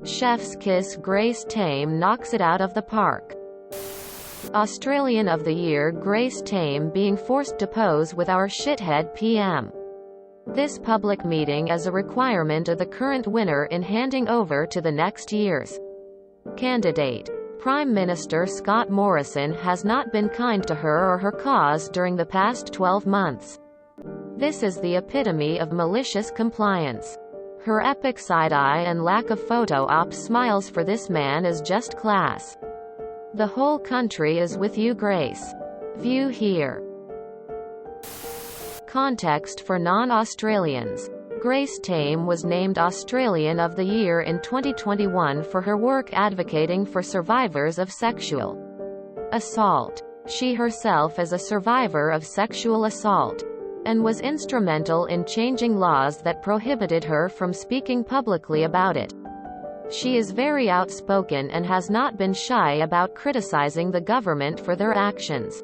Chef's kiss. Grace Tame knocks it out of the park. Australian of the Year Grace Tame being forced to pose with our shithead PM. This public meeting is a requirement of the current winner in handing over to the next year's candidate. Prime Minister Scott Morrison has not been kind to her or her cause during the past 12 months. This is the epitome of malicious compliance. Her epic side-eye and lack of photo-op smiles for this man is just class. The whole country is with you, Grace. View here. Context for non-Australians. Grace Tame was named Australian of the Year in 2021 for her work advocating for survivors of sexual assault. She herself is a survivor of sexual assault, and was instrumental in changing laws that prohibited her from speaking publicly about it. She is very outspoken and has not been shy about criticizing the government for their actions.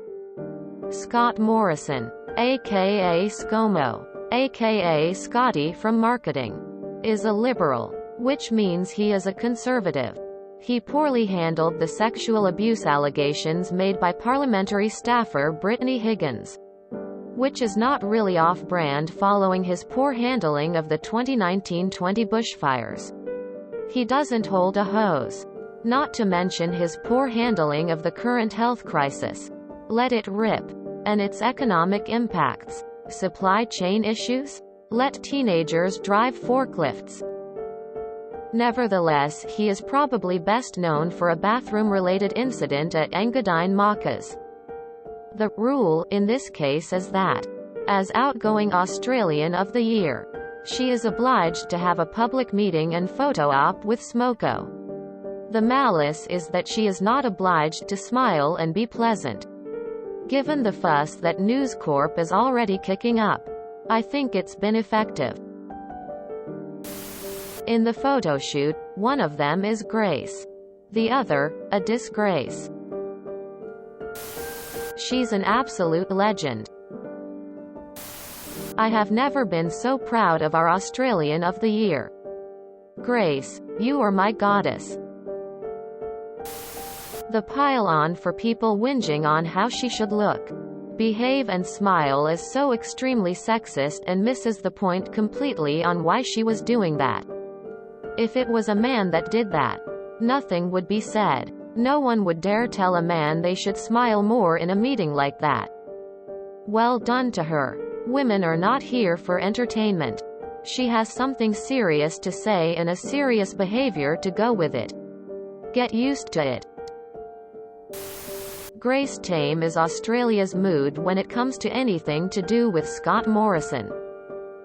Scott Morrison, aka ScoMo, aka Scotty from marketing, is a liberal, which means he is a conservative. He poorly handled the sexual abuse allegations made by parliamentary staffer Brittany Higgins, which is not really off-brand following his poor handling of the 2019-20 bushfires. He doesn't hold a hose. Not to mention his poor handling of the current health crisis. Let it rip. And its economic impacts. Supply chain issues? Let teenagers drive forklifts. Nevertheless, he is probably best known for a bathroom-related incident at Engadine Macas. The rule in this case is that, as outgoing Australian of the Year, she is obliged to have a public meeting and photo-op with Smoko. The malice is that she is not obliged to smile and be pleasant. Given the fuss that News Corp is already kicking up, I think it's been effective. In the photoshoot, one of them is Grace. The other, a disgrace. She's an absolute legend. I have never been so proud of our Australian of the Year. Grace, you are my goddess. The pile-on for people whinging on how she should look, behave and smile is so extremely sexist and misses the point completely on why she was doing that. If it was a man that did that, nothing would be said. No one would dare tell a man they should smile more in a meeting like that. Well done to her. Women are not here for entertainment. She has something serious to say and a serious behavior to go with it. Get used to it. Grace Tame is Australia's mood when it comes to anything to do with Scott Morrison.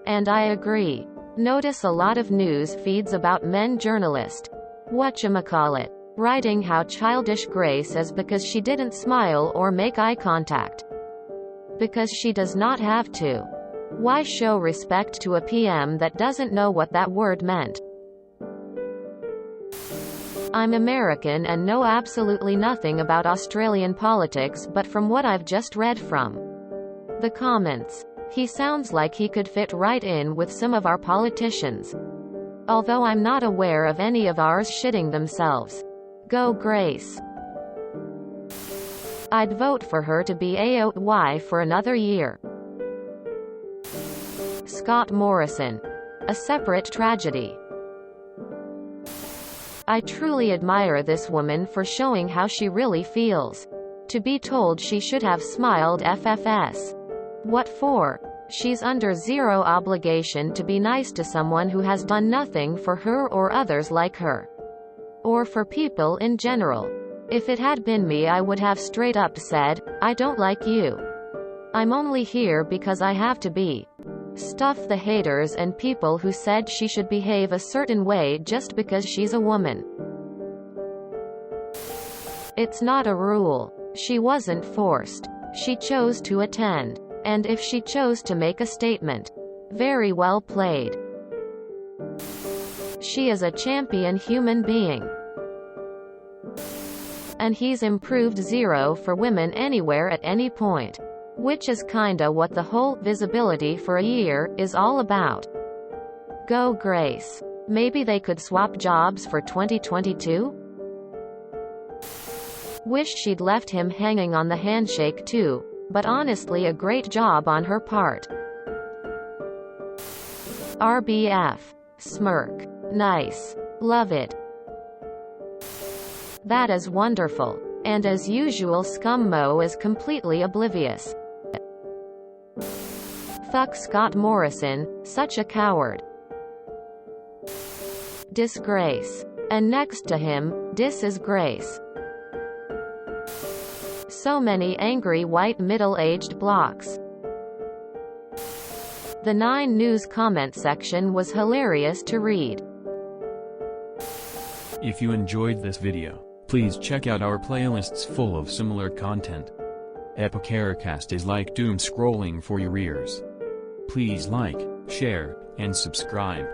And I agree. Notice a lot of news feeds about men journalist, whatchamacallit, writing how childish Grace is because she didn't smile or make eye contact. Because she does not have to. Why show respect to a PM that doesn't know what that word meant? I'm American and know absolutely nothing about Australian politics but from what I've just read from the comments. He sounds like he could fit right in with some of our politicians. Although I'm not aware of any of ours shitting themselves. Go Grace. I'd vote for her to be AOY for another year. Scott Morrison. A separate tragedy. I truly admire this woman for showing how she really feels. To be told she should have smiled FFS. What for? She's under zero obligation to be nice to someone who has done nothing for her or others like her. Or for people in general. If it had been me, I would have straight up said, I don't like you. I'm only here because I have to be. Stuff the haters and people who said she should behave a certain way just because she's a woman. It's not a rule. She wasn't forced. She chose to attend. And if she chose to make a statement, very well played. She is a champion human being. And he's improved zero for women anywhere at any point. Which is kinda what the whole visibility for a year is all about. Go Grace. Maybe they could swap jobs for 2022? Wish she'd left him hanging on the handshake too, but honestly a great job on her part. RBF. Smirk. Nice. Love it. That is wonderful. And as usual Scummo is completely oblivious. Fuck Scott Morrison, such a coward. Disgrace. And next to him, dis is Grace. So many angry white middle-aged blocks. The 9 News comment section was hilarious to read. If you enjoyed this video, please check out our playlists full of similar content. Epicaricast is like doom scrolling for your ears. Please like, share, and subscribe.